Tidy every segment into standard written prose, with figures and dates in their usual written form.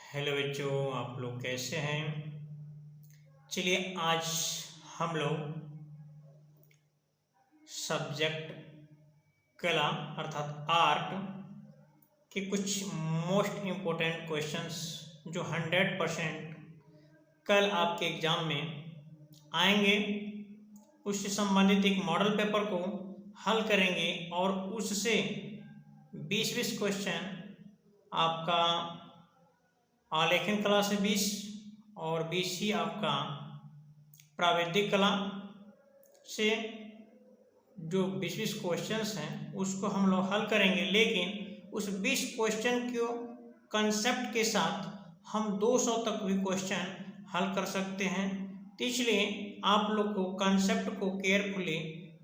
Hello बच्चों, आप लोग कैसे हैं। चलिए आज हम लोग सब्जेक्ट कला अर्थात आर्ट के कुछ मोस्ट इम्पोर्टेंट क्वेश्चंस जो 100% कल आपके एग्जाम में आएंगे उससे संबंधित एक मॉडल पेपर को हल करेंगे और उससे 20 क्वेश्चन आपका आलेखन कला से 20 और 20 ही आपका प्राविधिक कला से जो 20 क्वेश्चंस हैं उसको हम लोग हल करेंगे। लेकिन उस 20 क्वेश्चन को कंसेप्ट के साथ हम 200 तक भी क्वेश्चन हल कर सकते हैं। तो इसलिए आप लोग को कंसेप्ट को केयरफुली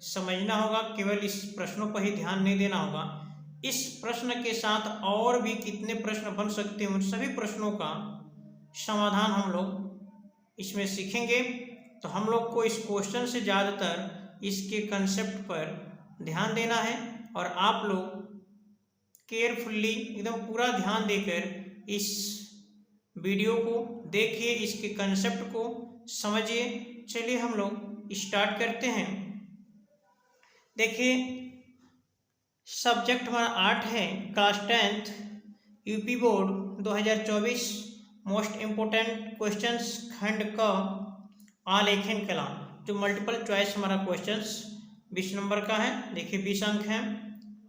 समझना होगा, केवल इस प्रश्नों पर ही ध्यान नहीं देना होगा। इस प्रश्न के साथ और भी कितने प्रश्न बन सकते हैं उन सभी प्रश्नों का समाधान हम लोग इसमें सीखेंगे। तो हम लोग को इस क्वेश्चन से ज़्यादातर इसके कंसेप्ट पर ध्यान देना है और आप लोग केयरफुली एकदम पूरा ध्यान देकर इस वीडियो को देखिए, इसके कंसेप्ट को समझिए। चलिए हम लोग स्टार्ट करते हैं। देखिए सब्जेक्ट हमारा आर्ट है, class 10th UP board 2024 most important questions खंड क आलेखन कला जो मल्टीपल चॉइस हमारा क्वेश्चंस 20 नंबर का है। देखिए 20 अंक हैं,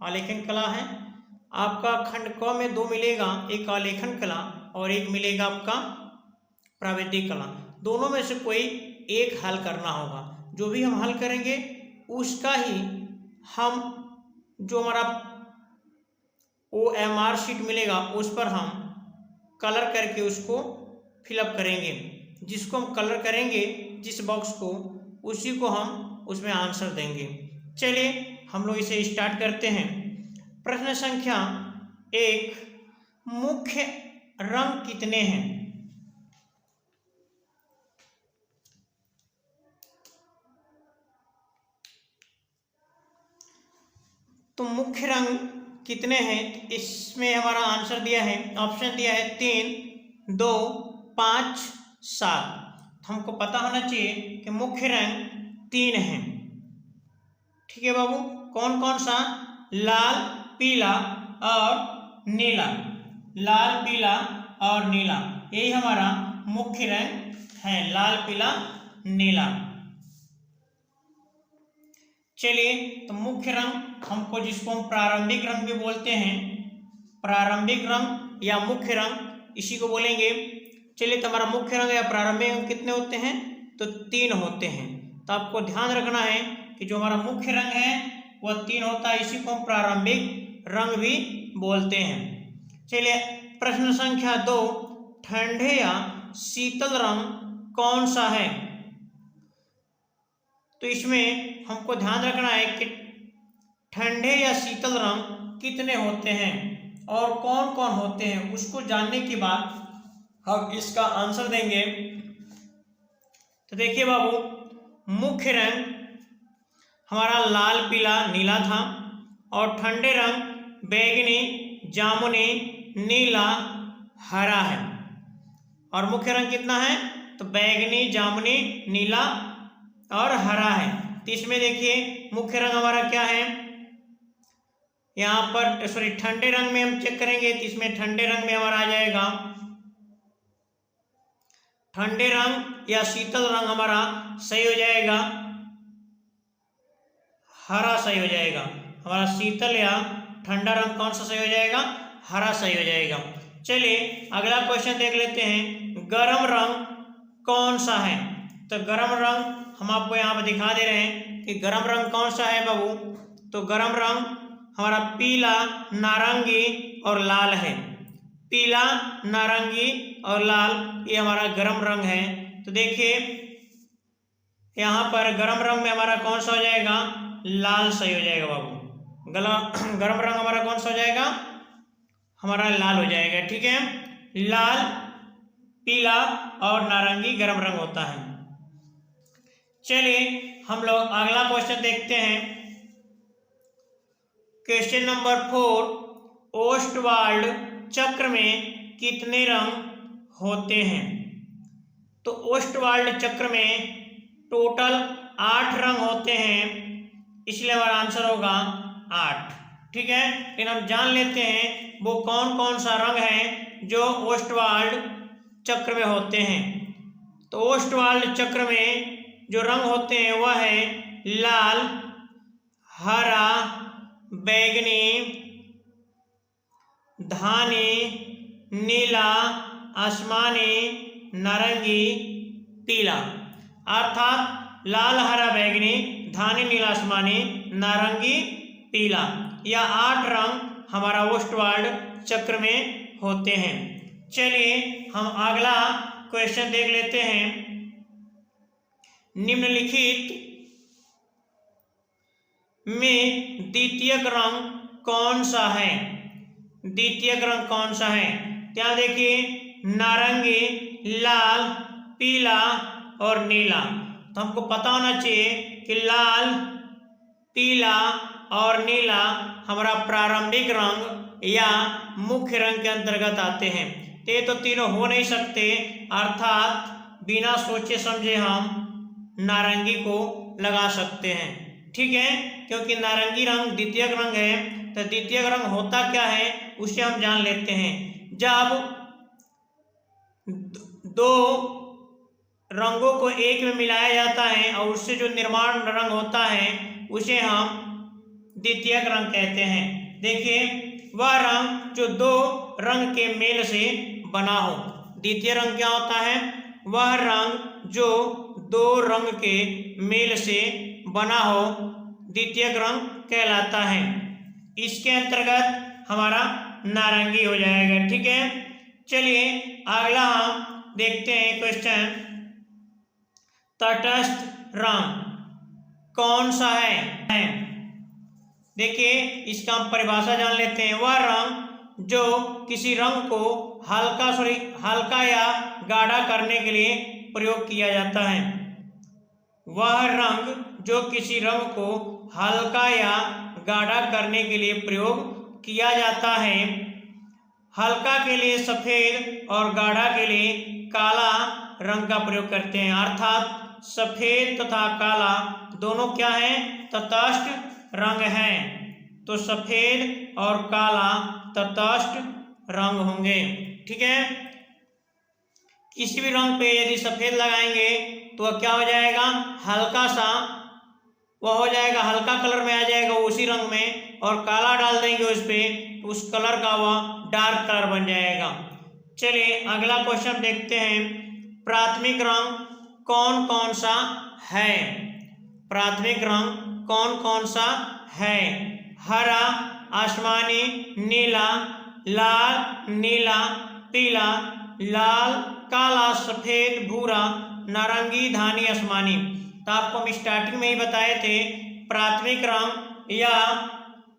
आलेखन कला है। आपका खंड क में 2 मिलेगा, एक आलेखन कला और एक मिलेगा आपका प्राविधिक कला। दोनों में से कोई एक हल करना होगा। जो भी हम हल करेंगे उसका ही हम जो हमारा OMR शीट मिलेगा उस पर हम कलर करके उसको फिलअप करेंगे। जिसको हम कलर करेंगे जिस बॉक्स को, उसी को हम उसमें आंसर देंगे। चलिए हम लोग इसे स्टार्ट करते हैं। प्रश्न संख्या 1, मुख्य रंग कितने हैं? तो मुख्य रंग कितने हैं? इसमें हमारा आंसर दिया है, ऑप्शन दिया है 3, 2, 5, 7। हमको पता होना चाहिए कि मुख्य रंग 3 हैं। ठीक है बाबू, कौन कौन सा? लाल, पीला और नीला। लाल, पीला और नीला, यही हमारा मुख्य रंग है, लाल, पीला, नीला। चलिए तो मुख्य रंग हमको, जिसको हम प्रारंभिक रंग भी बोलते हैं, प्रारंभिक रंग या मुख्य रंग इसी को बोलेंगे। चलिए तो हमारा मुख्य रंग या प्रारंभिक रंग कितने होते हैं? तो 3 होते हैं। तो आपको ध्यान रखना है कि जो हमारा मुख्य रंग है वह 3 होता है, इसी को हम प्रारंभिक रंग भी बोलते हैं। चलिए प्रश्न संख्या 2, ठंडे या शीतल रंग कौन सा है? तो इसमें हमको ध्यान रखना है कि ठंडे या शीतल रंग कितने होते हैं और कौन कौन होते हैं, उसको जानने के बाद हम इसका आंसर देंगे। तो देखिए बाबू, मुख्य रंग हमारा लाल, पीला, नीला था और ठंडे रंग बैंगनी, जामुनी, नीला, हरा है। और मुख्य रंग कितना है? तो बैंगनी, जामुनी, नीला और हरा है। तो इसमें देखिए मुख्य रंग हमारा क्या है, यहाँ पर सॉरी ठंडे रंग में हम चेक करेंगे तो इसमें ठंडे रंग में हमारा आ जाएगा, ठंडे रंग या शीतल रंग हमारा सही हो जाएगा, हरा सही हो जाएगा। हमारा शीतल या ठंडा रंग कौन सा सही हो जाएगा? हरा सही हो जाएगा। चलिए अगला क्वेश्चन देख लेते हैं, गर्म रंग कौन सा है? तो गर्म रंग हम आपको यहाँ पर दिखा दे रहे हैं कि गर्म रंग कौन सा है बाबू। तो गर्म रंग हमारा पीला, नारंगी और लाल है। पीला, नारंगी और लाल, ये हमारा गर्म रंग है। तो देखिए यहाँ पर गर्म रंग में हमारा कौन सा हो जाएगा? लाल सही हो जाएगा बाबू। गर्म रंग हमारा कौन सा हो जाएगा? हमारा लाल हो जाएगा। ठीक है, लाल, पीला और नारंगी गर्म रंग होता है। चलिए हम लोग अगला क्वेश्चन देखते हैं। क्वेश्चन नंबर 4, ओस्टवाल्ड चक्र में कितने रंग होते हैं। तो ओस्टवाल्ड चक्र में टोटल 8 रंग होते हैं, इसलिए हमारा आंसर होगा 8। ठीक है, लेकिन हम जान लेते हैं वो कौन कौन सा रंग है जो ओस्टवाल्ड चक्र में होते हैं। तो ओस्टवाल्ड चक्र में जो रंग होते हैं वह है लाल, हरा, बैंगनी, धानी, नीला, आसमानी, नारंगी, पीला। अर्थात लाल, हरा, बैंगनी, धानी, नीला, आसमानी, नारंगी, पीला, यह 8 रंग हमारा ओस्टवाल्ड चक्र में होते हैं। चलिए हम अगला क्वेश्चन देख लेते हैं। निम्नलिखित में द्वितीयक रंग कौन सा है? द्वितीयक रंग कौन सा है? क्या देखिए, नारंगी, लाल, पीला और नीला। तो हमको पता होना चाहिए कि लाल, पीला और नीला हमारा प्रारंभिक रंग या मुख्य रंग के अंतर्गत आते हैं। ये तो तीनों हो नहीं सकते, अर्थात बिना सोचे समझे हम नारंगी को लगा सकते हैं। ठीक है, क्योंकि नारंगी रंग द्वितीयक रंग है। तो द्वितीयक रंग होता क्या है उसे हम जान लेते हैं। जब दो रंगों को एक में मिलाया जाता है और उससे जो निर्माण रंग होता है उसे हम द्वितीयक रंग कहते हैं। देखिए, वह रंग जो दो रंग के मेल से बना हो। द्वितीय रंग क्या होता है? वह रंग जो दो रंग के मेल से बना हो, द्वितीयक रंग कहलाता है। इसके अंतर्गत हमारा नारंगी हो जाएगा। ठीक है, चलिए अगला हम देखते हैं क्वेश्चन। तटस्थ रंग कौन सा है? देखिए, इसका हम परिभाषा जान लेते हैं। वह रंग जो किसी रंग को हल्का या गाढ़ा करने के लिए प्रयोग किया जाता है। वह रंग जो किसी रंग को हल्का या गाढ़ा करने के लिए प्रयोग किया जाता है। हल्का के लिए सफेद और गाढ़ा के लिए काला रंग का प्रयोग करते हैं। अर्थात सफेद तथा काला दोनों क्या हैं? तटस्थ रंग हैं। तो सफेद और काला तटस्थ रंग होंगे। ठीक है, किसी भी रंग पे यदि सफेद लगाएंगे तो वह क्या हो जाएगा? हल्का सा वह हो जाएगा, हल्का कलर में आ जाएगा उसी रंग में। और काला डाल देंगे उस पर, उस कलर का वह डार्क कलर बन जाएगा। चलिए अगला क्वेश्चन देखते हैं। प्राथमिक रंग कौन कौन सा है? प्राथमिक रंग कौन कौन सा है? हरा, आसमानी, नीला, लाल, नीला, पीला, लाल, काला, सफेद, भूरा, नारंगी, धानी, आसमानी। तो आपको हम स्टार्टिंग में ही बताए थे, प्राथमिक रंग या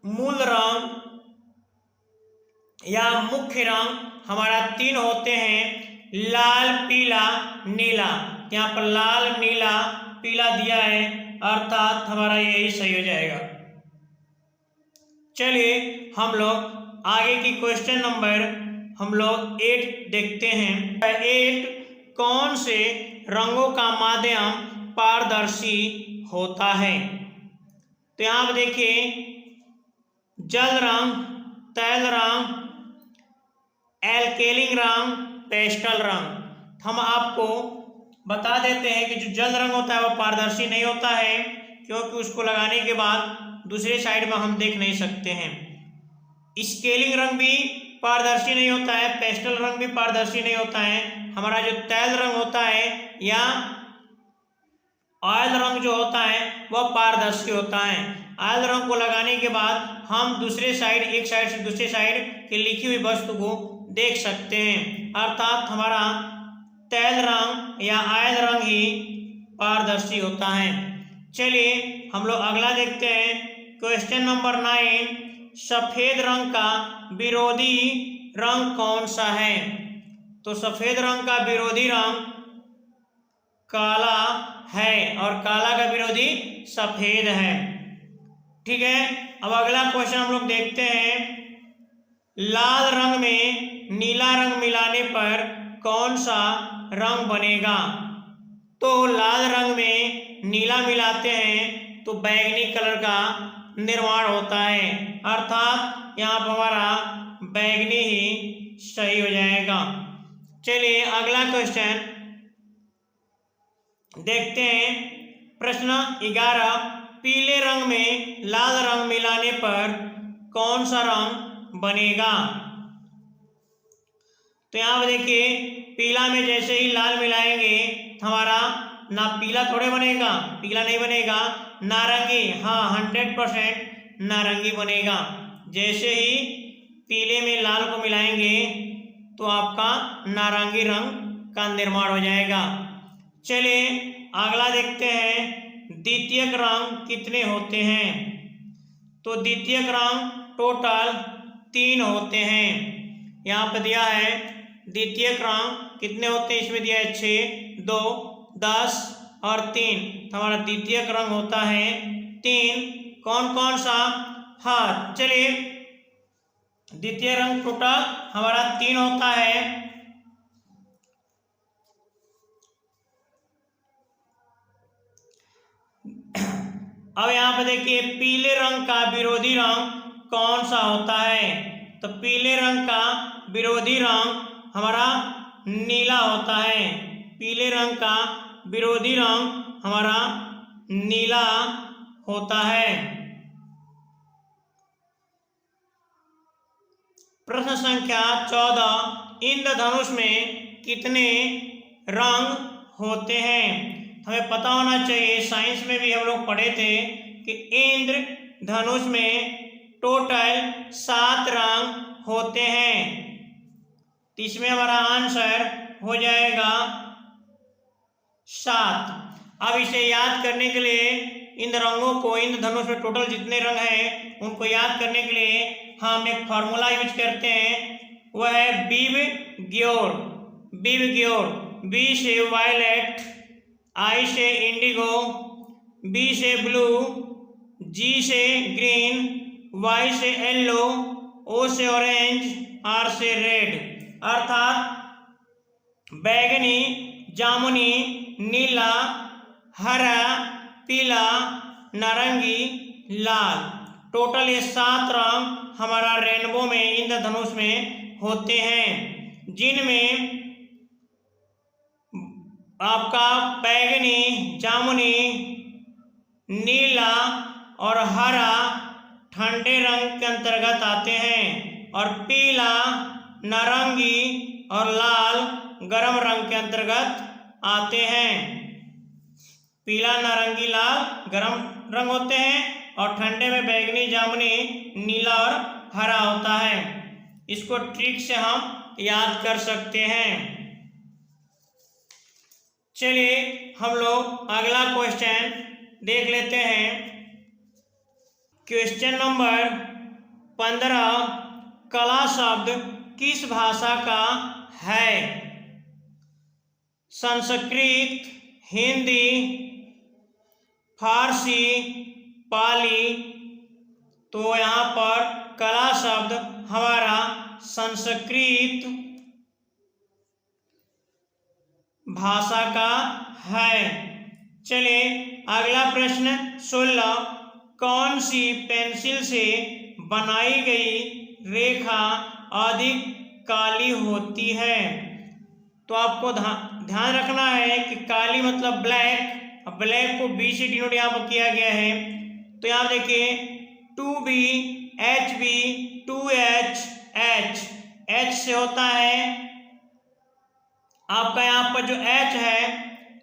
मूल रंग या मुख्य रंग हमारा 3 होते हैं, लाल, पीला, नीला। यहाँ पर लाल, नीला, पीला दिया है, अर्थात हमारा यही सही हो जाएगा। चलिए हम लोग आगे की क्वेश्चन नंबर 8 देखते हैं। 8 कौन से रंगों का माध्यम पारदर्शी होता है? तो यहाँ पर देखिए, जल रंग, तैल रंग, एल्केलिन रंग, पेस्टल रंग। हम आपको बता देते हैं कि जो जल रंग होता है वो पारदर्शी नहीं होता है, क्योंकि उसको लगाने के बाद दूसरे साइड में हम देख नहीं सकते हैं। स्केलिंग रंग भी पारदर्शी नहीं होता है, पेस्टल रंग भी पारदर्शी नहीं होता है। हमारा जो तैल रंग होता है या ऑयल रंग जो होता है वह पारदर्शी होता है। ऑयल रंग को लगाने के बाद हम दूसरे साइड, एक साइड से दूसरे साइड की लिखी हुई वस्तु को देख सकते हैं। अर्थात हमारा तैल रंग या ऑयल रंग ही पारदर्शी होता है। चलिए हम लोग अगला देखते हैं। क्वेश्चन नंबर 9, सफेद रंग का विरोधी रंग कौन सा है? तो सफेद रंग का विरोधी रंग काला है और काला का विरोधी सफेद है। ठीक है, अब अगला क्वेश्चन हम लोग देखते हैं। लाल रंग में नीला रंग मिलाने पर कौन सा रंग बनेगा। तो लाल रंग में नीला मिलाते हैं तो बैंगनी कलर का निर्माण होता है, अर्थात यहाँ पर हमारा बैंगनी ही सही हो जाएगा। चलिए अगला क्वेश्चन देखते हैं। प्रश्न 11, पीले रंग में लाल रंग मिलाने पर कौन सा रंग बनेगा। तो यहाँ पर देखिए, पीला में जैसे ही लाल मिलाएंगे हमारा ना पीला थोड़े बनेगा, पीला नहीं बनेगा, नारंगी, हाँ 100% नारंगी बनेगा। जैसे ही पीले में लाल को मिलाएंगे तो आपका नारंगी रंग का निर्माण हो जाएगा। चलिए अगला देखते हैं, द्वितीयक रंग कितने होते हैं। तो द्वितीयक रंग टोटल 3 होते हैं। यहाँ पर दिया है द्वितीयक रंग कितने होते हैं, इसमें दिया है 6, 2, 10 और 3। तो हमारा द्वितीयक रंग होता है 3। कौन कौन सा, हाँ चलिए द्वितीय रंग टोटल हमारा 3 होता है। अब यहाँ पे देखिए, पीले रंग का विरोधी रंग कौन सा होता है। तो पीले रंग का विरोधी रंग हमारा नीला होता है। पीले रंग का विरोधी रंग हमारा नीला होता है। प्रश्न संख्या 14, इंद्रधनुष में कितने रंग होते हैं। हमें पता होना चाहिए, साइंस में भी हम लोग पढ़े थे कि इंद्रधनुष में टोटल 7 रंग होते हैं। तो इसमें हमारा आंसर हो जाएगा 7। अब इसे याद करने के लिए इन रंगों को, इंद्रधनुष में टोटल जितने रंग हैं उनको याद करने के लिए हम एक फॉर्मूला यूज करते हैं, वह है विबग्योर। विबग्योर, बी से वायलेट, आई से इंडिगो, बी से ब्लू, जी से ग्रीन, वाई से येलो, ओ से ऑरेंज, आर से रेड। अर्थात बैगनी, जामुनी, नीला, हरा, पीला, नारंगी, लाल, टोटल ये 7 रंग हमारा रेनबो में, इंद्रधनुष में होते हैं, जिनमें आपका बैगनी, जामुनी, नीला और हरा ठंडे रंग के अंतर्गत आते हैं और पीला, नारंगी और लाल गर्म रंग के अंतर्गत आते हैं। पीला, नारंगी, लाल गर्म रंग होते हैं और ठंडे में बैगनी, जामुनी, नीला और हरा होता है। इसको ट्रिक से हम याद कर सकते हैं। चलिए हम लोग अगला क्वेश्चन देख लेते हैं। क्वेश्चन नंबर 15, कला शब्द किस भाषा का है। संस्कृत, हिंदी, फारसी, पाली। तो यहाँ पर कला शब्द हमारा संस्कृत भाषा का है। चलिए अगला प्रश्न 16, कौन सी पेंसिल से बनाई गई रेखा अधिक काली होती है। तो आपको ध्यान रखना है कि काली मतलब ब्लैक, ब्लैक को बी से डिनोट यहाँ पर किया गया है। तो यहाँ देखिए 2B, HB, 2H, H, H से होता है आपका यहाँ पर जो H है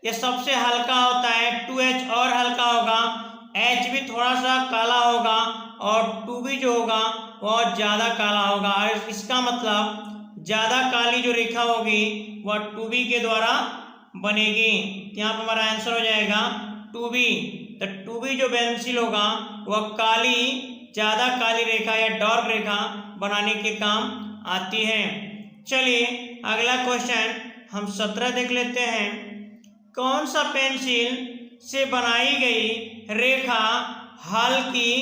ये सबसे हल्का होता है, 2H और हल्का होगा, H भी थोड़ा सा काला होगा और 2B जो होगा वह ज़्यादा काला होगा। और इसका मतलब ज़्यादा काली जो रेखा होगी वह 2B के द्वारा बनेगी। यहाँ पर हमारा आंसर हो जाएगा 2B। तो 2B जो पेंसिल होगा वह काली, ज़्यादा काली रेखा या डार्क रेखा बनाने के काम आती है। चलिए अगला क्वेश्चन हम 17 देख लेते हैं। कौन सा पेंसिल से बनाई गई रेखा हल्की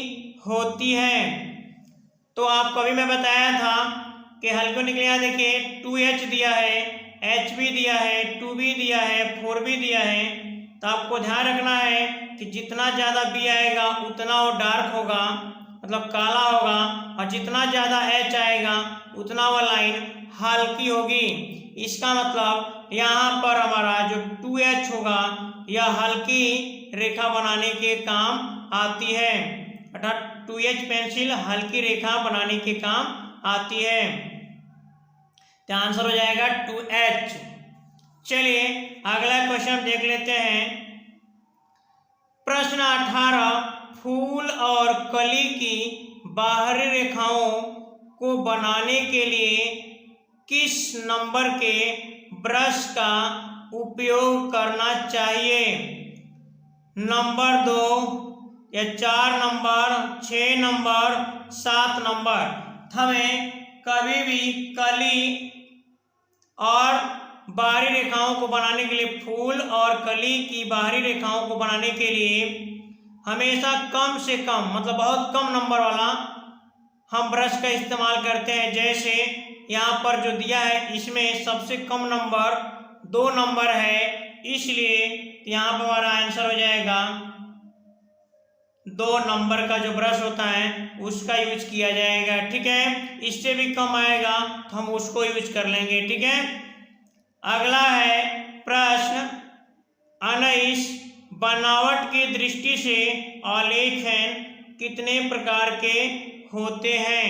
होती है। तो आपको अभी मैं बताया था कि हल्की निकले, यहाँ देखिए 2H दिया है H भी दिया है, 2 भी दिया है, 4 भी दिया है। तो आपको ध्यान रखना है कि जितना ज़्यादा B आएगा उतना वो डार्क होगा, मतलब काला होगा, और जितना ज़्यादा H आएगा उतना वो लाइन हल्की होगी। इसका मतलब यहाँ पर हमारा जो 2H होगा यह हल्की रेखा बनाने के काम आती है, अर्थात 2H पेंसिल हल्की रेखा बनाने के काम आती है। तो आंसर हो जाएगा 2H। चलिए अगला क्वेश्चन देख लेते हैं। प्रश्न 18, फूल और कली की बाहरी रेखाओं को बनाने के लिए किस नंबर के ब्रश का उपयोग करना चाहिए? नंबर 2 या 4 नंबर, 6 नंबर, 7 नंबर। हमें कभी भी कली और बाहरी रेखाओं को बनाने के लिए, फूल और कली की बाहरी रेखाओं को बनाने के लिए हमेशा कम से कम, मतलब बहुत कम नंबर वाला हम ब्रश का इस्तेमाल करते हैं। जैसे यहाँ पर जो दिया है इसमें सबसे कम नंबर 2 नंबर है, इसलिए यहाँ पर हमारा आंसर हो जाएगा 2 नंबर का जो ब्रश होता है उसका यूज किया जाएगा। ठीक है, इससे भी कम आएगा तो हम उसको यूज कर लेंगे। ठीक है, अगला है प्रश्न 19, बनावट की दृष्टि से आलेखन कितने प्रकार के होते हैं?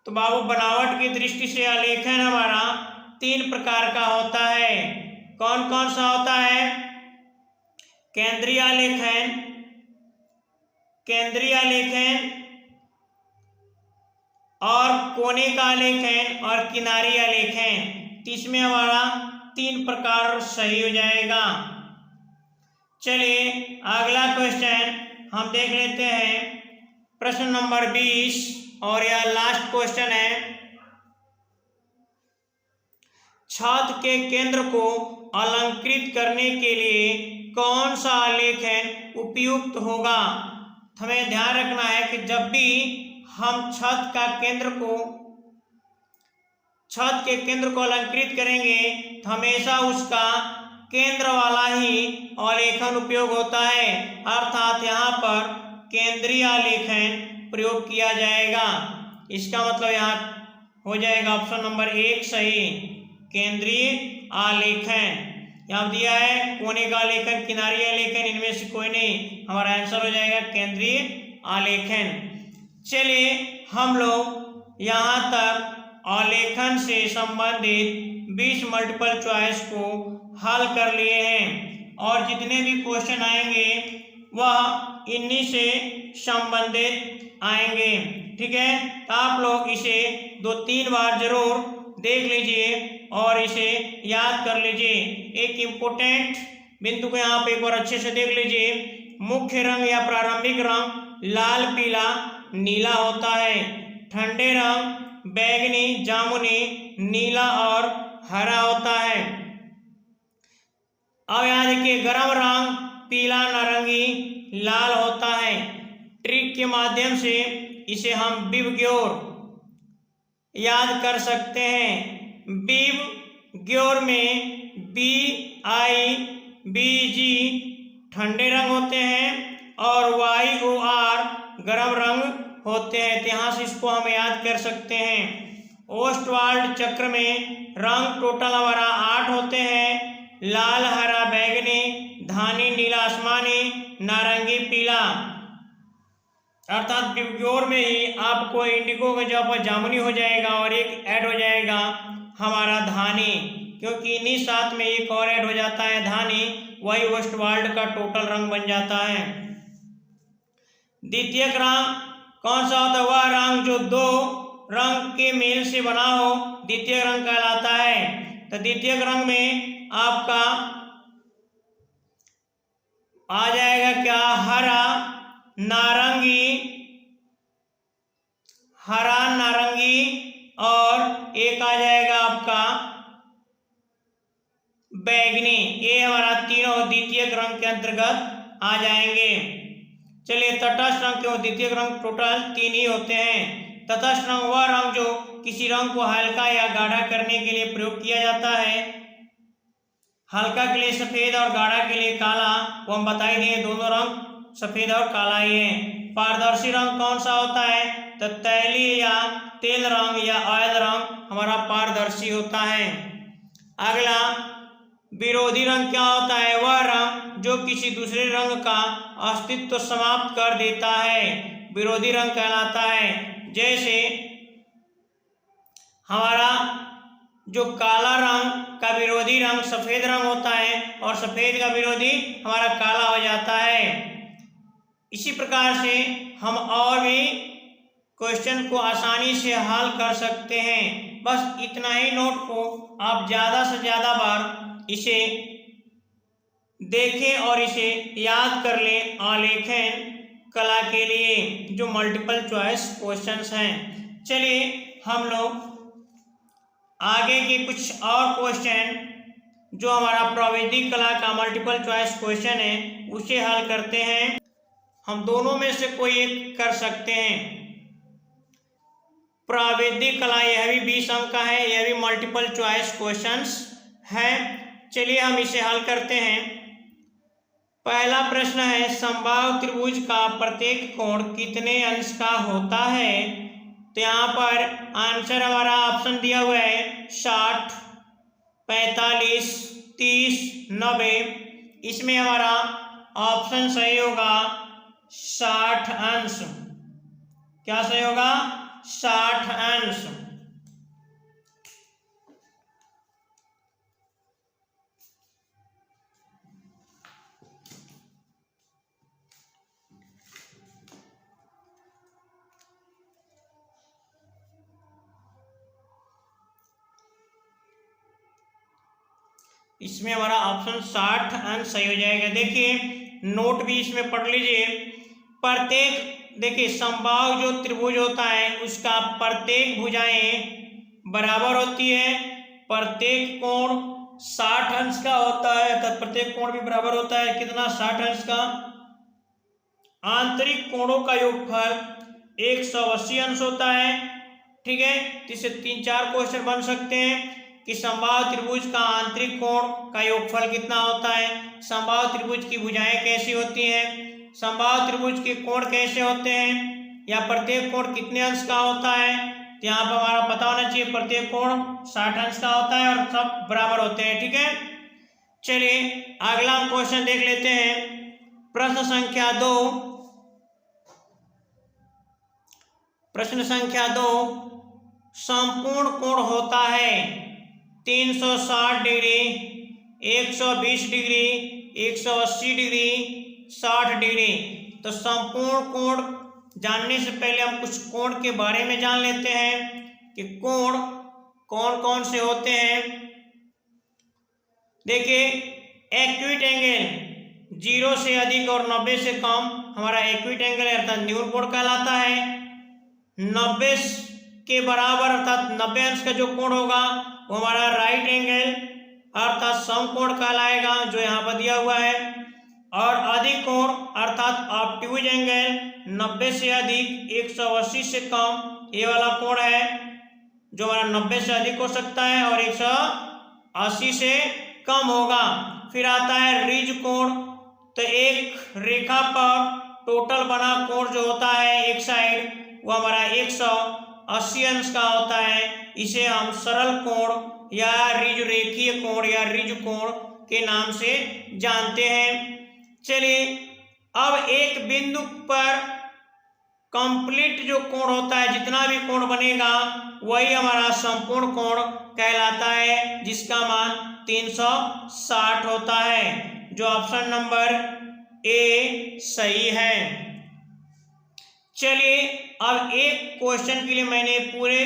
तो बाबू बनावट की दृष्टि से आलेखन हमारा 3 प्रकार का होता है। कौन कौन सा होता है? केंद्रीय आलेखन, केंद्रीय आलेखन और कोने का आलेखन और किनारी आलेखन। इसमें हमारा 3 प्रकार सही हो जाएगा। चलिए अगला क्वेश्चन हम देख लेते हैं, प्रश्न नंबर 20, और यह लास्ट क्वेश्चन है। छात्र के केंद्र को अलंकृत करने के लिए कौन सा आलेखन उपयुक्त होगा? हमें ध्यान रखना है कि जब भी हम छत के केंद्र को अलंकृत करेंगे तो हमेशा उसका केंद्र वाला ही आलेखन उपयोग होता है, अर्थात यहाँ पर केंद्रीय आलेखन प्रयोग किया जाएगा। इसका मतलब यहाँ हो जाएगा ऑप्शन नंबर 1 सही, केंद्रीय आलेखन। यहाँ दिया है कोने का आलेखन, किनारी आलेखन, इनमें से कोई नहीं, हमारा आंसर हो जाएगा केंद्रीय आलेखन। चलिए हम लोग यहाँ तक आलेखन से संबंधित 20 मल्टीपल चॉइस को हल कर लिए हैं, और जितने भी क्वेश्चन आएंगे वह इन्हीं से संबंधित आएंगे। ठीक है, तो आप लोग इसे 2-3 बार जरूर देख लीजिए और इसे याद कर लीजिए। एक इम्पोर्टेंट बिंदु को यहाँ पे एक बार अच्छे से देख लीजिए। मुख्य रंग या प्रारंभिक रंग लाल, पीला, नीला होता है। ठंडे रंग बैंगनी, जामुनी, नीला और हरा होता है। अब यहाँ देखिए गर्म रंग पीला, नारंगी, लाल होता है। ट्रिक के माध्यम से इसे हम विबग्योर याद कर सकते हैं। विबग्योर में BIBG ठंडे रंग होते हैं और YOR गर्म रंग होते हैं, तो यहाँ से इसको हम याद कर सकते हैं। ओस्टवाल्ड चक्र में रंग टोटल हमारा 8 होते हैं, लाल, हरा, बैंगनी, धानी, नीला, आसमानी, नारंगी, पीला। अर्थात विबग्योर में ही आपको इंडिगो का जगह पर जामुनी हो जाएगा और एक ऐड हो जाएगा हमारा धानी, क्योंकि इन्हीं साथ में एक और ऐड हो जाता है धानी, वही ओस्टवाल्ड का टोटल रंग बन जाता है। द्वितीयक रंग कौन सा होता है? वह रंग जो 2 रंग के मेल से बना हो द्वितीयक रंग कहलाता है। तो द्वितीयक रंग में आपका आ जाएगा क्या? हरा, नारंगी और एक आ जाएगा आपका बैंगनी। ये हमारा तीनों द्वितीयक रंग के अंतर्गत आ जाएंगे। चलिए तटस्थ रंग क्यों? द्वितीयक रंग टोटल 3 ही होते हैं, तटस्थ रंग वह रंग जो किसी रंग को हल्का या गाढ़ा करने के लिए प्रयोग किया जाता है। हल्का के लिए सफेद और गाढ़ा के लिए काला, वो हम बताई दिए, दोनों रंग सफेद और काला ही है। पारदर्शी रंग कौन सा होता है? तो तैलीय या तेल रंग या ऑयल रंग हमारा पारदर्शी होता है। अगला विरोधी रंग क्या होता है? वह रंग जो किसी दूसरे रंग का अस्तित्व समाप्त कर देता है, विरोधी रंग कहलाता है। जैसे हमारा जो काला रंग का विरोधी रंग सफेद रंग होता है और सफेद का विरोधी हमारा काला हो जाता है। इसी प्रकार से हम और भी क्वेश्चन को आसानी से हल कर सकते हैं। बस इतना ही नोट को आप ज़्यादा से ज़्यादा बार इसे देखें और इसे याद कर लें आलेखन कला के लिए जो मल्टीपल चॉइस क्वेश्चंस हैं। चलिए हम लोग आगे के कुछ और क्वेश्चन जो हमारा प्राविधिक कला का मल्टीपल चॉइस क्वेश्चन है उसे हल करते हैं। हम दोनों में से कोई एक कर सकते हैं। प्राविधिक कला यह भी 20 अंक का है, यह भी मल्टीपल चॉइस क्वेश्चंस है। चलिए हम इसे हल करते हैं। पहला प्रश्न है, समबाहु त्रिभुज का प्रत्येक कोण कितने अंश का होता है? तो यहाँ पर आंसर हमारा ऑप्शन दिया हुआ है 60, 45, 30, 90। इसमें हमारा ऑप्शन सही होगा 60 अंश। क्या सही होगा? 60 अंश। इसमें हमारा ऑप्शन 60 अंश सही हो जाएगा। देखिए नोट भी इसमें पढ़ लीजिए। प्रत्येक देखिए समबाहु जो त्रिभुज होता है उसका प्रत्येक भुजाएं बराबर होती है, प्रत्येक कोण 60 अंश का होता है, तो प्रत्येक कोण भी बराबर होता है कितना? 60 अंश का। आंतरिक कोणों का योगफल 180 अंश होता है। ठीक है, इससे 3-4 क्वेश्चन बन सकते हैं कि समबाहु त्रिभुज का आंतरिक कोण का योगफल कितना होता है, समबाहु त्रिभुज की भुजाएं कैसी होती हैं, समबाहु त्रिभुज के कोण कैसे होते हैं, या प्रत्येक कोण कितने अंश का होता है। तो यहाँ पर हमारा पता होना चाहिए प्रत्येक कोण 60 अंश का होता है और सब बराबर होते हैं। ठीक है, चलिए अगला क्वेश्चन देख लेते हैं। प्रश्न संख्या 2। प्रश्न संख्या 2, संपूर्ण कोण होता है 360 डिग्री, 120 डिग्री, 180 डिग्री, 60 डिग्री। तो संपूर्ण कोण जानने से पहले हम कुछ कोण के बारे में जान लेते हैं कि कोण कौन कौन से होते हैं। देखिए एक्यूट एंगल 0 से अधिक और 90 से कम हमारा एक्यूट एंगल अर्थात न्यून कोण कहलाता है। 90 के बराबर अर्थात 90 अंश का जो कोण होगा वो हमारा राइट एंगल अर्थात समकोण कहलाएगा, जो यहाँ पर दिया हुआ है। और अधिक कोण अर्थात ऑब्ट्यूज एंगल 90 से अधिक 180 से कम, ये वाला कोण है जो हमारा 90 से अधिक हो सकता है और 180 से कम होगा। फिर आता है रिज कोण। तो एक रेखा पर टोटल बना कोण जो होता है एक साइड वो हमारा 180 अंश का होता है। इसे हम सरल कोण या रिज रेखीय कोण या रिज कोण के नाम से जानते हैं। चलिए अब एक बिंदु पर कंप्लीट जो कोण होता है, जितना भी कोण बनेगा वही हमारा संपूर्ण कोण कहलाता है, जिसका मान 360 होता है, जो ऑप्शन नंबर ए सही है। चलिए अब एक क्वेश्चन के लिए मैंने पूरे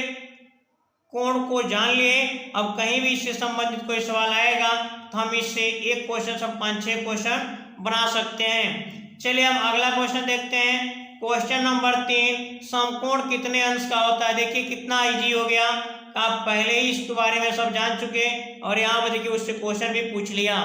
कोण को जान लिए। अब कहीं भी इससे संबंधित कोई सवाल आएगा तो हम इससे एक क्वेश्चन सब 5-6 क्वेश्चन बना सकते हैं। चलिए हम अगला क्वेश्चन देखते हैं। क्वेश्चन नंबर 3, समकोण कितने अंश का होता है। देखिए कितना इजी हो गया, आप पहले ही इसके बारे में सब जान चुके और यहाँ पर देखिए उससे क्वेश्चन भी पूछ लिया।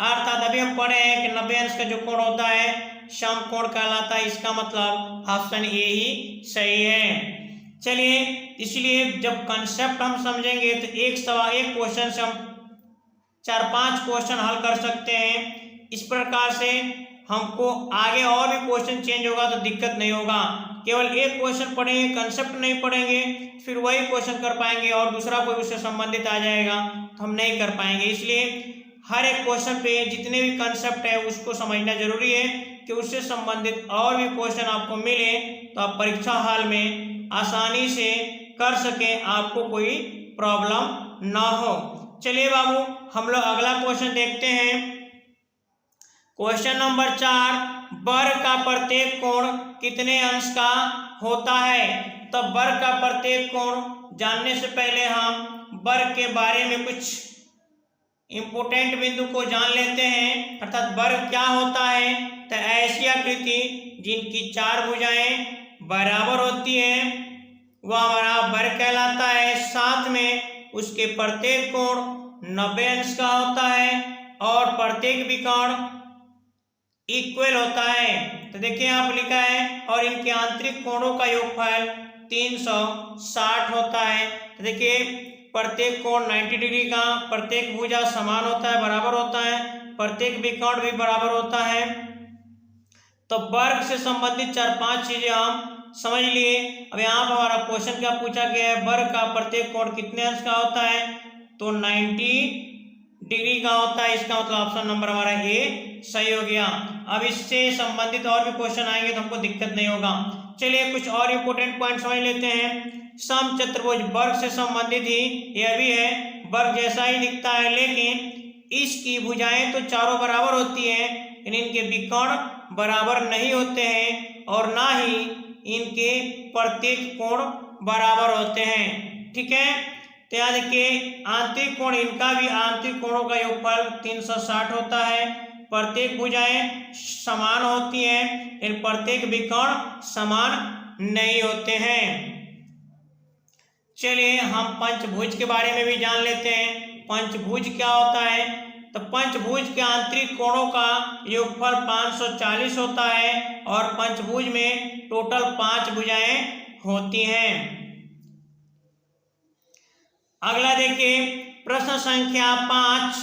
अर्थात अभी हम पढ़े हैं कि 90 अंश का जो कोण होता है समकोण कहलाता है। इसका मतलब ऑप्शन ए ही सही है। चलिए, इसलिए जब कंसेप्ट हम समझेंगे तो एक क्वेश्चन से हम 4-5 क्वेश्चन हल कर सकते हैं। इस प्रकार से हमको आगे और भी क्वेश्चन चेंज होगा तो दिक्कत नहीं होगा। केवल एक क्वेश्चन पढ़ेंगे, कंसेप्ट नहीं पढ़ेंगे, फिर वही क्वेश्चन कर पाएंगे और दूसरा कोई उससे संबंधित आ जाएगा तो हम नहीं कर पाएंगे। इसलिए हर एक क्वेश्चन पे जितने भी कंसेप्ट है उसको समझना जरूरी है कि उससे संबंधित और भी क्वेश्चन आपको मिले तो आप परीक्षा हॉल में आसानी से कर सकें, आपको कोई प्रॉब्लम ना हो। चलिए बाबू, हम लोग अगला क्वेश्चन देखते हैं। क्वेश्चन नंबर 4, वर्ग का प्रत्येक कोण कितने अंश का होता है? तो वर्ग का प्रत्येक कोण जानने से पहले हम वर्ग के बारे में कुछ इंपोर्टेंट बिंदु को जान लेते हैं। अर्थात वर्ग क्या होता है? तो ऐसी आकृति जिनकी 4 भुजाएं बराबर होती है वह हमारा वर्ग कहलाता है। साथ में उसके प्रत्येक कोण 90 अंश का होता है और प्रत्येक विकर्ण इक्वल होता है। तो देखिए यहाँ पर लिखा है और इनके आंतरिक कोणों का योगफल 360 होता है। तो देखिए प्रत्येक कोण 90 डिग्री का, प्रत्येक भुजा समान होता है, बराबर होता है, प्रत्येक विकर्ण भी बराबर होता है। तो वर्ग से संबंधित 4-5 चीजें हम समझ लिए। अब यहाँ पर हमारा क्वेश्चन क्या पूछा गया है? वर्ग का प्रत्येक कोण कितने अंश का होता है? तो 90 डिग्री का होता है। इसका मतलब ऑप्शन नंबर हमारा ए सही हो गया। अब इससे संबंधित और भी क्वेश्चन आएंगे तो हमको दिक्कत नहीं होगा। चलिए कुछ और इंपोर्टेंट पॉइंट समझ लेते हैं। समचतुर्भुज वर्ग से संबंधित ही यह भी है, वर्ग जैसा ही दिखता है लेकिन इसकी भुजाएं तो चारों बराबर होती हैं लेकिन इनके विकर्ण बराबर नहीं होते हैं और ना ही इनके प्रत्येक कोण बराबर होते हैं। ठीक है, तो याद रखिए आंतरिक कोण, इनका भी आंतरिक कोणों का योगफल 360 होता है। प्रत्येक भुजाएं समान होती हैं लेकिन प्रत्येक विकर्ण समान नहीं होते हैं। चलिए हम पंचभुज के बारे में भी जान लेते हैं। पंचभुज क्या होता है? तो पंचभुज के आंतरिक कोणों का योगफल 540 होता है और पंचभुज में टोटल 5 भुजाएं होती हैं। अगला देखिए प्रश्न संख्या 5,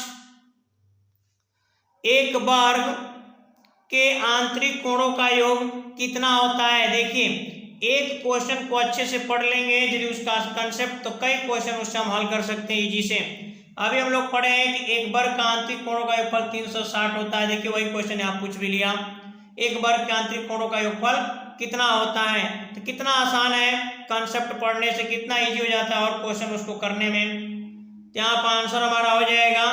एक वर्ग के आंतरिक कोणों का योग कितना होता है? देखिए एक क्वेश्चन को अच्छे से पढ़ लेंगे यदि उसका कंसेप्ट तो कई क्वेश्चन उससे हम हल कर सकते हैं इजी से। अभी हम लोग पढ़े हैं कि एक वर्ग का आंतरिक कोणों का योगफल 360 होता है। देखिए वही क्वेश्चन यहाँ पूछ भी लिया, एक वर्ग के आंतरिक कोणों का योगफल कितना होता है। तो कितना आसान है, कंसेप्ट पढ़ने से कितना इजी हो जाता है और क्वेश्चन उसको करने में। यहाँ पर आंसर हमारा हो जाएगा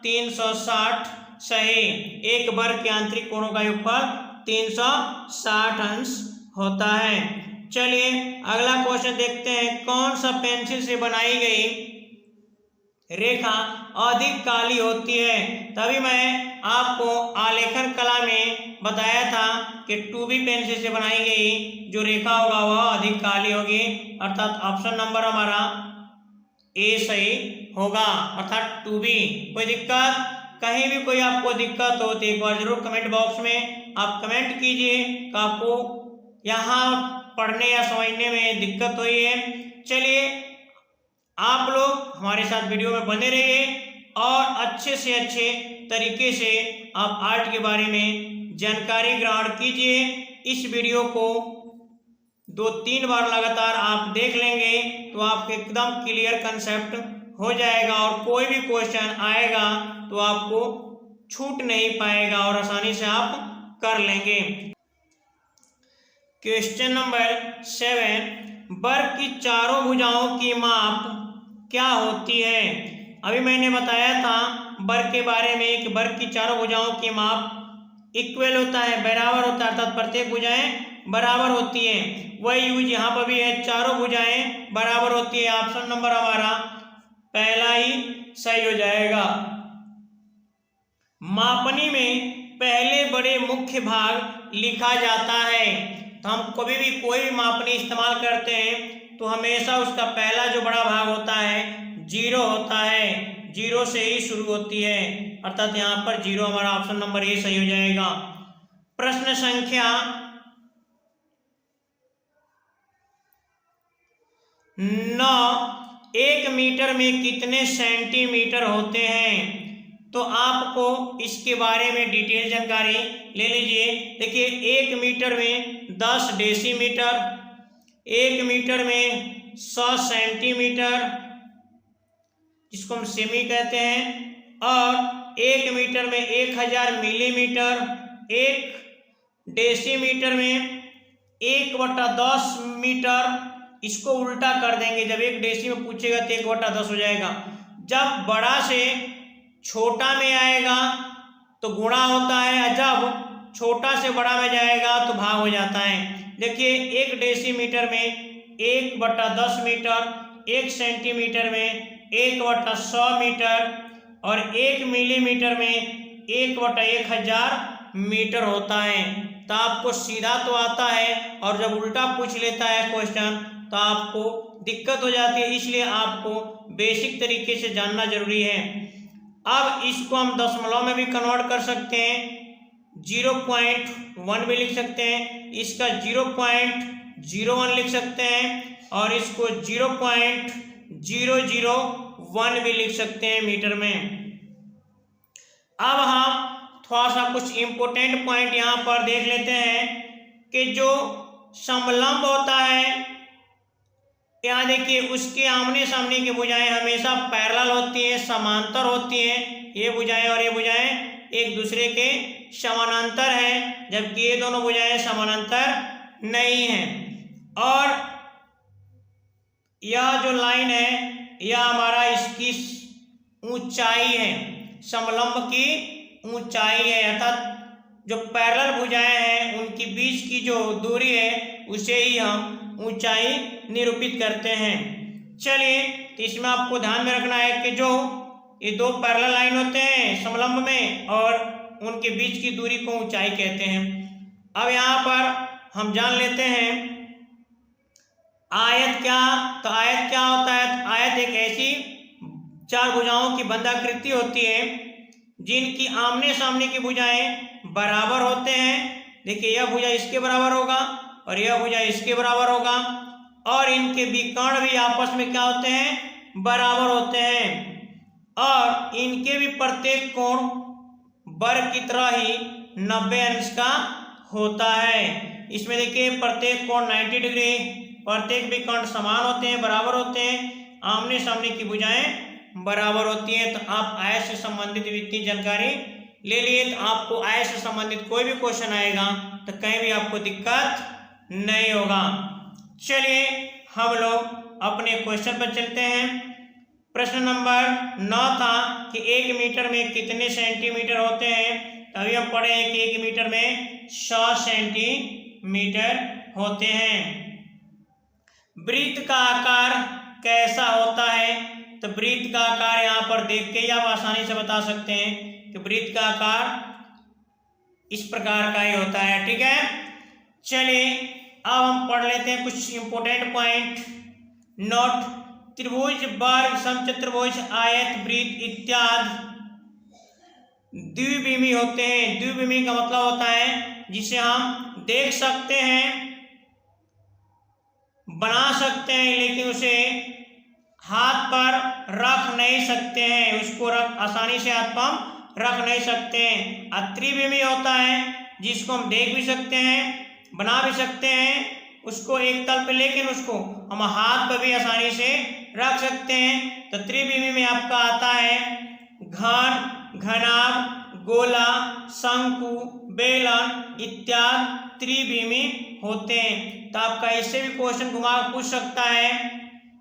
360 सही। एक वर्ग के आंतरिक कोणों का योगफल 360 अंश होता है। चलिए अगला क्वेश्चन देखते हैं। कौन सा पेंसिल से बनाई गई रेखा अधिक काली होती है? तभी मैं आपको आलेखन कला में बताया था कि 2B पेंसिल से बनाई गई जो रेखा होगा वह अधिक काली होगी। अर्थात ऑप्शन नंबर हमारा ए सही होगा, अर्थात 2B। कोई दिक्कत? कहीं भी कोई आपको दिक्कत हो तो एक बार जरूर कमेंट बॉक्स में आप कमेंट कीजिए कि आपको यहाँ पढ़ने या समझने में दिक्कत हुई है। चलिए आप लोग हमारे साथ वीडियो में बने रहिए और अच्छे से अच्छे तरीके से आप आर्ट के बारे में जानकारी ग्रहण कीजिए। इस वीडियो को 2-3 बार लगातार आप देख लेंगे तो आपको एकदम क्लियर कंसेप्ट हो जाएगा और कोई भी क्वेश्चन आएगा तो आपको छूट नहीं पाएगा और आसानी से आप कर लेंगे। क्वेश्चन नंबर 7, वर्ग की चारों भुजाओं की माप क्या होती है? अभी मैंने बताया था वर्ग के बारे में कि वर्ग की चारों भुजाओं की माप इक्वल होता है, बराबर होता है, अर्थात प्रत्येक भुजाएं बराबर होती हैं। वही यूज यहाँ पर भी है, चारों भुजाएं बराबर होती है। ऑप्शन नंबर हमारा पहला ही सही हो जाएगा। मापनी में पहले बड़े मुख्य भाग लिखा जाता है। तो हम कभी भी कोई भी मापनी इस्तेमाल करते हैं तो हमेशा उसका पहला जो बड़ा भाग होता है 0 होता है, 0 से ही शुरू होती है, अर्थात यहाँ पर 0 हमारा ऑप्शन नंबर ए सही हो जाएगा। प्रश्न संख्या 9 1 मीटर में कितने सेंटीमीटर होते हैं? तो आपको इसके बारे में डिटेल जानकारी ले लीजिए। देखिए 1 मीटर में 10 डेसीमीटर, 1 मीटर में 100 सेंटीमीटर जिसको हम सेमी कहते हैं, और 1 मीटर में 1000 मिलीमीटर, 1 डेसीमीटर में 1/10 मीटर। इसको उल्टा कर देंगे, जब 1 डेसी में पूछेगा तो 1/10 हो जाएगा। जब बड़ा से छोटा में आएगा तो गुणा होता है, जब छोटा से बड़ा में जाएगा तो भाग हो जाता है। देखिए 1 डेसीमीटर में 1/10 मीटर, 1 सेंटीमीटर में 1/100 मीटर, और 1 मिलीमीटर में 1/1000 मीटर होता है। तो आपको सीधा तो आता है, और जब उल्टा पूछ लेता है क्वेश्चन तो आपको दिक्कत हो जाती है, इसलिए आपको बेसिक तरीके से जानना जरूरी है। अब इसको हम दशमलव में भी कन्वर्ट कर सकते हैं, 0.1 भी लिख सकते हैं, इसका 0.01 लिख सकते हैं, और इसको 0.001 भी लिख सकते हैं मीटर में। अब हम थोड़ा सा कुछ इंपोर्टेंट पॉइंट यहाँ पर देख लेते हैं कि जो समलंब होता है, यहाँ देखिए उसके आमने सामने की भुजाएं हमेशा पैरेलल होती हैं, समांतर होती हैं। ये भुजाएं और ये भुजाएं एक दूसरे के समानांतर हैं, जबकि ये दोनों भुजाएं समानांतर नहीं हैं। और यह जो लाइन है यह हमारा इसकी ऊंचाई है, समलंब की ऊंचाई है, अर्थात जो पैरेलल भुजाएं हैं उनकी बीच की जो दूरी है उसे ही हम ऊंचाई निरूपित करते हैं। चलिए, तो इसमें आपको ध्यान में रखना है कि जो ये 2 पैरेलल लाइन होते हैं समलंब में, और उनके बीच की दूरी को ऊंचाई कहते हैं। अब यहाँ पर हम जान लेते हैं आयत क्या। तो आयत क्या होता है? तो आयत एक ऐसी 4 भुजाओं की बंधाकृति होती है जिनकी आमने सामने की भुजाएं बराबर होते हैं। देखिए यह भुजा इसके बराबर होगा और यह भुजा इसके बराबर होगा, और इनके विकर्ण भी आपस में क्या होते हैं? बराबर होते हैं, और इनके भी प्रत्येक कोण वर्ग की तरह ही 90 अंश का होता है। इसमें देखिए प्रत्येक कोण 90 डिग्री, प्रत्येक विकर्ण समान होते हैं, बराबर होते हैं, आमने सामने की भुजाएं बराबर होती हैं। तो आप आयत से संबंधित इतनी जानकारी ले लिए, तो आपको आयत से संबंधित कोई भी क्वेश्चन आएगा तो कहीं भी आपको दिक्कत नहीं होगा। चलिए हम लोग अपने क्वेश्चन पर चलते हैं। प्रश्न नंबर 9 था कि 1 मीटर में कितने सेंटीमीटर होते हैं। अभी हम पढ़े हैं कि 1 मीटर में 100 सेंटीमीटर होते हैं। वृत्त का आकार कैसा होता है? तो वृत्त का आकार यहाँ पर देख के ही आप आसानी से बता सकते हैं कि वृत्त का आकार इस प्रकार का ही होता है। ठीक है, चलिए अब हम पढ़ लेते हैं कुछ इंपोर्टेंट पॉइंट। नोट: त्रिभुज, वर्ग, समचतुर्भुज, आयत, वृत्त इत्यादि द्विविमी होते हैं। द्विविमी का मतलब होता है जिसे हम देख सकते हैं, बना सकते हैं, लेकिन उसे हाथ पर रख नहीं सकते हैं, उसको आसानी से हाथ पर रख नहीं सकते हैं। त्रिविमी होता है जिसको हम देख भी सकते हैं, बना भी सकते हैं, उसको एक तल पे, लेकिन उसको हम हाथ पर भी आसानी से रख सकते हैं। तो त्रिविमी में आपका आता है घन, घनाभ, गोला, शंकु, बेलन इत्यादि त्रिविमी होते हैं। तो आपका इससे भी क्वेश्चन घुमा पूछ सकता है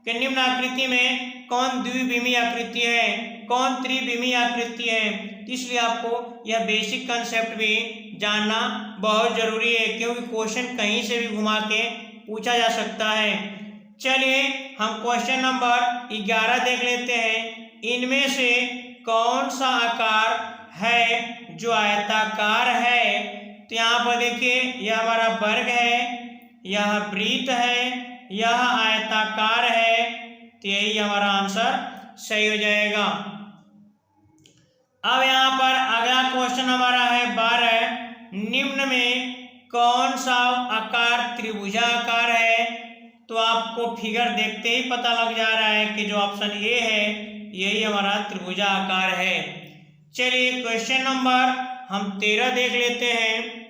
कि निम्न आकृति में कौन द्विविमी आकृति है, कौन त्रिविमी आकृति है। इसलिए आपको यह बेसिक कंसेप्ट भी जानना बहुत जरूरी है, क्योंकि क्वेश्चन कहीं से भी घुमा के पूछा जा सकता है। चलिए हम क्वेश्चन नंबर 11 देख लेते हैं। इनमें से कौन सा आकार है जो आयताकार है? तो यहाँ पर देखिए यह हमारा वर्ग है, यह वृत्त है, यह आयताकार है, तो यही हमारा आंसर सही हो जाएगा। अब यहाँ पर अगला क्वेश्चन हमारा है 12। निम्न में कौन सा आकार त्रिभुजाकार है? तो आपको फिगर देखते ही पता लग जा रहा है कि जो ऑप्शन ए है यही हमारा त्रिभुजाकार है। चलिए क्वेश्चन नंबर हम 13 देख लेते हैं।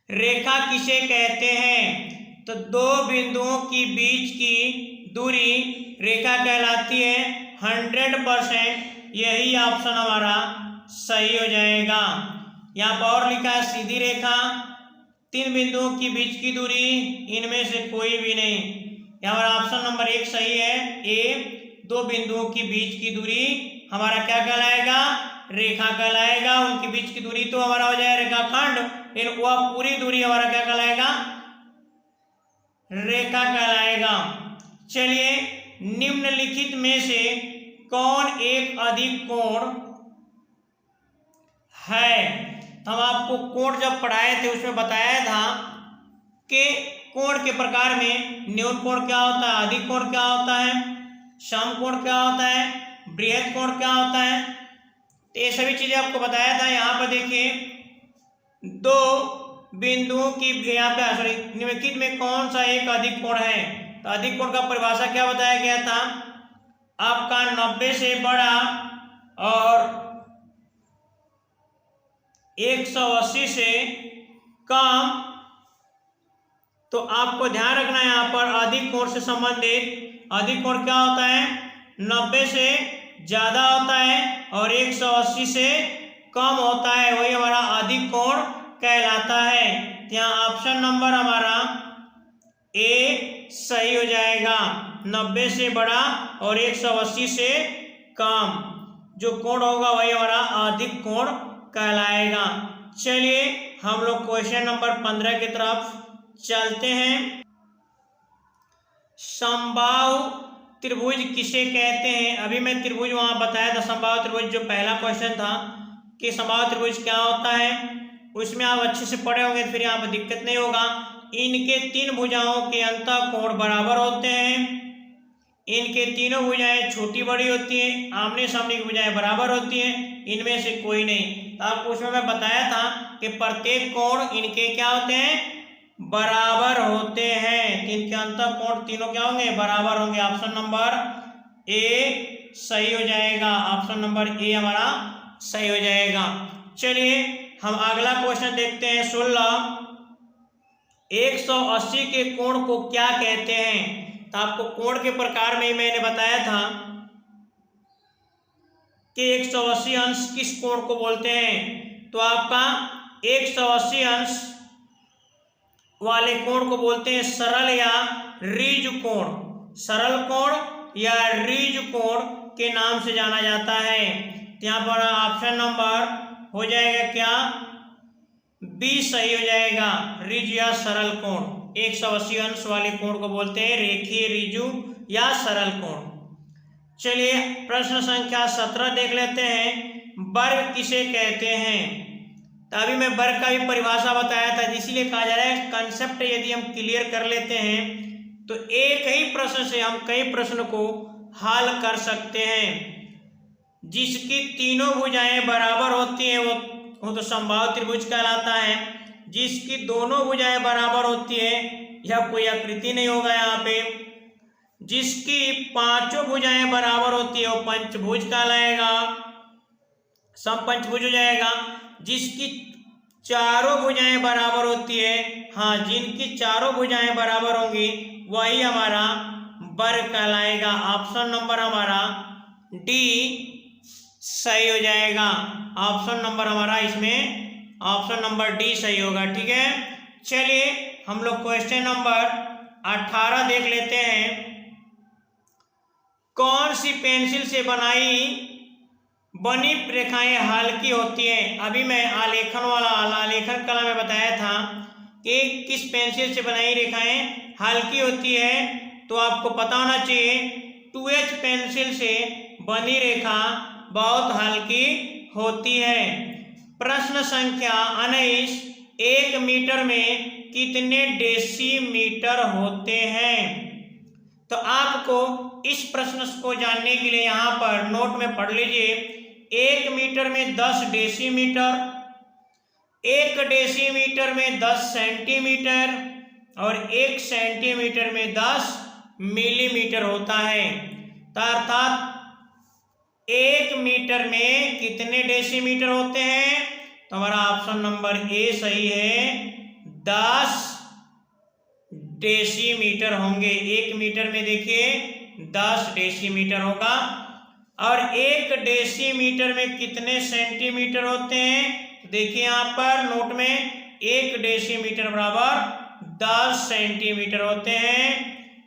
रेखा किसे कहते हैं? तो दो बिंदुओं की बीच की दूरी रेखा कहलाती है। 100% यही ऑप्शन हमारा सही हो जाएगा। यहाँ पर और लिखा है सीधी रेखा, 3 बिंदुओं की बीच की दूरी, इनमें से कोई भी नहीं। यहाँ हमारा ऑप्शन नंबर 1 सही है, ए। 2 बिंदुओं की बीच की दूरी हमारा क्या कहलाएगा? रेखा कहलाएगा। उनके बीच की दूरी तो हमारा हो जाएगा रेखाखंड, लेकिन वह पूरी दूरी हमारा क्या कहलाएगा? रेखा कहलाएगा। चलिए निम्नलिखित में से कौन एक अधिक कोण है? हम आपको कोण जब पढ़ाए थे उसमें बताया था कि कोण के प्रकार में न्यून कोण क्या होता है, अधिक कोण क्या होता है, सम कोण क्या होता है, बृहद कोण क्या होता है। तो ये सभी चीजें आपको बताया था। यहाँ पर देखिए दो बिंदुओं की, यहाँ पे सॉरी, निम्नलिखित में कौन सा एक अधिक कोण है? तो अधिक कोण का परिभाषा क्या बताया गया था? आपका 90 से बड़ा और 180 से कम। तो आपको ध्यान रखना है यहाँ पर अधिक कोण से संबंधित अधिक कोण क्या होता है? 90 से ज्यादा होता है और 180 से कम होता है, वही हमारा अधिक कोण कहलाता है। यहाँ ऑप्शन नंबर हमारा ए सही हो जाएगा। 90 से बड़ा और 180 से कम जो कोण होगा वही हमारा अधिक कोण कहलाएगा। चलिए हम लोग क्वेश्चन नंबर 15 की तरफ चलते हैं। समबाहु त्रिभुज किसे कहते हैं? अभी मैं त्रिभुज वहां बताया था, समबाहु त्रिभुज जो पहला क्वेश्चन था कि समबाहु त्रिभुज क्या होता है, उसमें आप अच्छे से पढ़े होंगे, फिर यहाँ पर दिक्कत नहीं होगा। इनके 3 भुजाओं के अंतःकोण बराबर होते हैं। इनके तीनों भुजाएं छोटी बड़ी होती हैं, आमने सामने की भुजाएं बराबर होती हैं, इनमें से कोई नहीं। तो आपको उसमें मैं बताया था कि प्रत्येक कोण इनके क्या होते हैं? बराबर होते हैं। इनके अंतःकोण तीनों क्या होंगे? बराबर होंगे। ऑप्शन नंबर ए सही हो जाएगा। ऑप्शन नंबर ए हमारा सही हो जाएगा। चलिए हम अगला क्वेश्चन देखते हैं। 16 180 के कोण को क्या कहते हैं? तो आपको कोण के प्रकार में मैंने बताया था कि 180 अंश किस कोण को बोलते हैं। तो आपका 180 अंश वाले कोण को बोलते हैं सरल या ऋज कोण। सरल कोण या ऋज कोण के नाम से जाना जाता है। यहाँ पर ऑप्शन नंबर हो जाएगा क्या? बी सही हो जाएगा। ऋज या सरल कोण 180 अंश वाले कोण को बोलते हैं रेखीय ऋजु या सरल कोण। चलिए प्रश्न संख्या 17 देख लेते हैं। वर्ग किसे कहते हैं? तो अभी मैं वर्ग का भी परिभाषा बताया था, इसीलिए कहा जा रहा है कंसेप्ट यदि हम क्लियर कर लेते हैं तो एक ही प्रश्न से हम कई प्रश्न को हल कर सकते हैं। जिसकी तीनों भुजाएं बराबर होती हैं वो तो समबाहु त्रिभुज कहलाता है। जिसकी दोनों भुजाएं बराबर होती है यह कोई आकृति नहीं होगा यहाँ पे। जिसकी 5 भुजाएं बराबर होती है वो पंचभुज कहलाएगा, समपंचभुज हो जाएगा। जिसकी 4 भुजाएं बराबर होती है, हाँ, जिनकी 4 भुजाएं बराबर होंगी वही हमारा वर्ग कहलाएगा। ऑप्शन नंबर हमारा डी सही हो जाएगा। ऑप्शन नंबर हमारा इसमें ऑप्शन नंबर डी सही होगा। ठीक है, चलिए हम लोग क्वेश्चन नंबर 18 देख लेते हैं। कौन सी पेंसिल से बनी रेखाएं हल्की होती हैं? अभी मैं आलेखन कला में बताया था कि किस पेंसिल से बनाई रेखाएं हल्की होती है। तो आपको पता होना चाहिए 2H पेंसिल से बनी रेखा बहुत हल्की होती है। प्रश्न संख्या 19 1 मीटर में कितने डेसीमीटर होते हैं? तो आपको इस प्रश्न को जानने के लिए यहाँ पर नोट में पढ़ लीजिए। 1 मीटर में 10 डेसीमीटर, 1 डेसीमीटर में 10 सेंटीमीटर, और 1 सेंटीमीटर में 10 मिलीमीटर होता है। तो अर्थात 1 मीटर में कितने डेसीमीटर होते हैं? तो हमारा ऑप्शन नंबर ए सही है, 10 डेसीमीटर होंगे। 1 मीटर में देखिए 10 डेसीमीटर होगा। और 1 डेसीमीटर में कितने सेंटीमीटर होते हैं? तो देखिए यहाँ पर नोट में 1 डेसीमीटर बराबर 10 सेंटीमीटर होते हैं।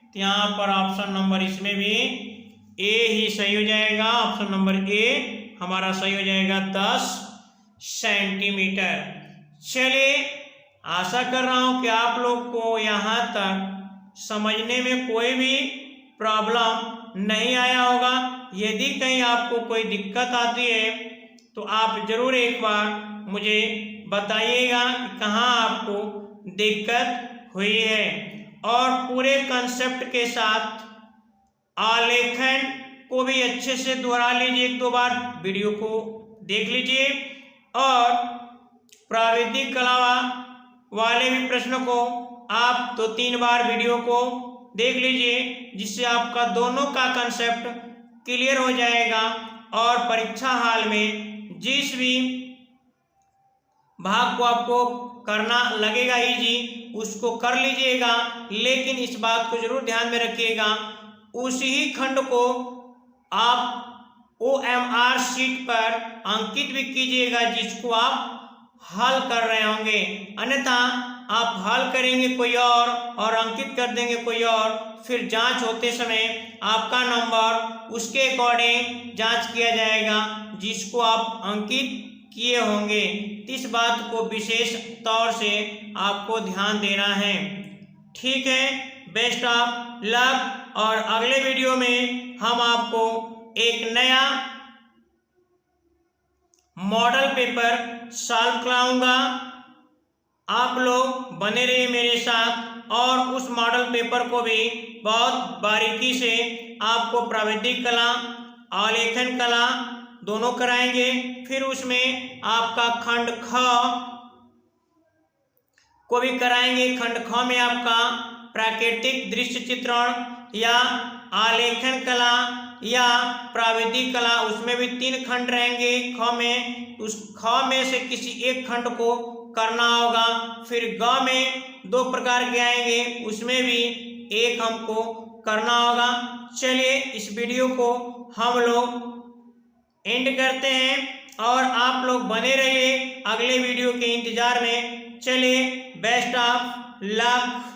तो यहाँ पर ऑप्शन नंबर इसमें भी ए ही सही हो जाएगा। ऑप्शन नंबर ए हमारा सही हो जाएगा, 10 सेंटीमीटर। चलिए, आशा कर रहा हूं कि आप लोग को यहाँ तक समझने में कोई भी प्रॉब्लम नहीं आया होगा। यदि कहीं आपको कोई दिक्कत आती है तो आप जरूर एक बार मुझे बताइएगा कि कहाँ आपको दिक्कत हुई है। और पूरे कंसेप्ट के साथ आलेखन को भी अच्छे से दोहरा लीजिए, 1-2 बार वीडियो को देख लीजिए। और प्राविधिक कला वाले भी प्रश्न को आप 2-3 बार वीडियो को देख लीजिए, जिससे आपका दोनों का कंसेप्ट क्लियर हो जाएगा। और परीक्षा हाल में जिस भी भाग को आपको करना लगेगा इजी, उसको कर लीजिएगा। लेकिन इस बात को जरूर ध्यान में रखिएगा, उसी ही खंड को आप OMR शीट पर अंकित भी कीजिएगा जिसको आप हल कर रहे होंगे। अन्यथा आप हल करेंगे कोई और अंकित कर देंगे कोई और, फिर जांच होते समय आपका नंबर उसके अकॉर्डिंग जांच किया जाएगा जिसको आप अंकित किए होंगे। इस बात को विशेष तौर से आपको ध्यान देना है। ठीक है, बेस्ट ऑफ लक। और अगले वीडियो में हम आपको एक नया मॉडल पेपर सॉल्व कराऊंगा। आप लोग बने रहिए मेरे साथ और उस मॉडल पेपर को भी बहुत बारीकी से आपको प्राविधिक कला, आलेखन कला दोनों कराएंगे। फिर उसमें आपका खंड ख को भी कराएंगे। खंड ख में आपका प्राकृतिक दृश्य चित्रण या आलेखन कला या प्राविधिक कला, उसमें भी 3 खंड रहेंगे ख में। उस ख में से किसी एक खंड को करना होगा। फिर ग में 2 प्रकार के आएंगे, उसमें भी एक हमको करना होगा। चलिए, इस वीडियो को हम लोग एंड करते हैं और आप लोग बने रहिए अगले वीडियो के इंतजार में। चलिए, बेस्ट ऑफ लक।